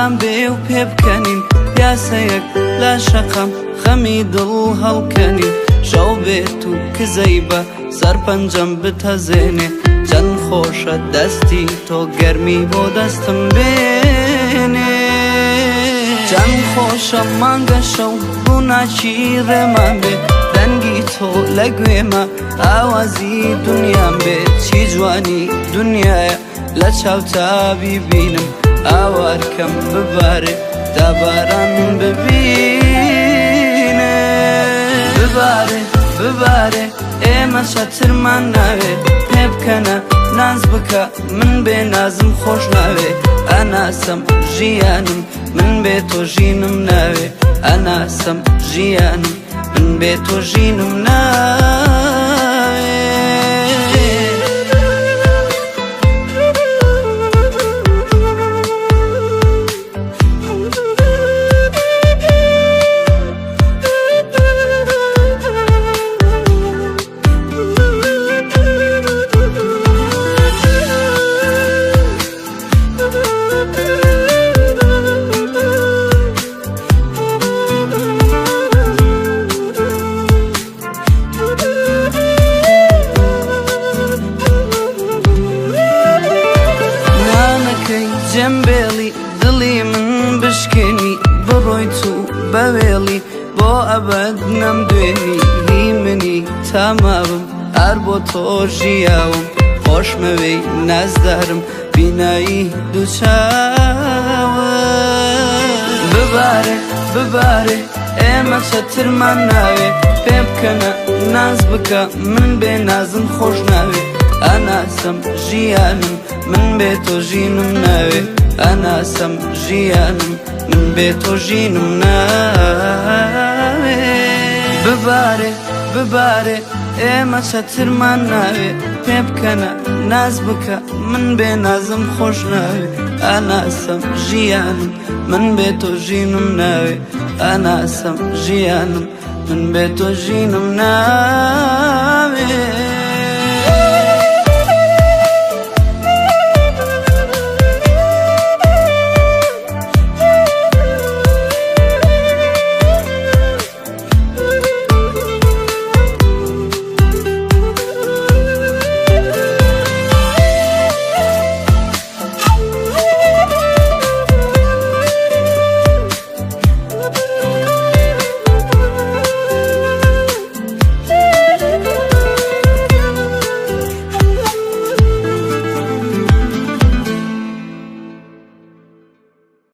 ئاغام بێ و پێ بکەنین یاسەیەک لە شەقەم خەمی دڵ هەڵکەنین شەو بێت و کزەی بە سەر پەنجەم بتەزێنێ چەند خۆشە دەستی تۆ گەرمی بۆ دەستم بێنێ چەند خۆشە مانگە شەو ڕووناچی ڕێمان بێ دەنگی تۆ لە گوێمە ئاوازی دونیام بێ چی جوانی دنیایە لە چاوتابی بینم ئاوارکەم ببارێ تا باران ببینێ ببارێ ببارێ ئێمە چەترمان ناوێ پێ بکەنە ناز بکە من بێ نازم خۆش ناوێ ئەناسەم ژیانم من بێ تۆ ژینم ناوێ ئەناسەم ژیانم من بێ تۆ ژینم ناوێ جەمبێڵی دڵی من بشکێنی بڕۆیت و بەوێڵی بۆ ئەبەد نەمدوێنی هی منی تاماوم هەر بۆ تۆ ژیاوم خۆشمەوەی نازدارم بینایی دووچاوە ببارێ ببارێ ئێمە چەترمان ناوێ پێ بکەنە ناز بکە من بێ نازم خۆش ناوێ ئەناسەم ژیانم من بێ تۆ ژینم ناوێ ئەناسەم ژیانم من بێ تۆ ژینم ناوێ ببارێ ببارێ ئێمە چەترمان ناوێ پێ بکەنە ناز بکە من بێ نازم خۆش ناوێ ئەناسەم ژیانم من بێ تۆ ژینم ناوێ ئەناسەم ژیانم من بێ تۆ ژینم ناوێ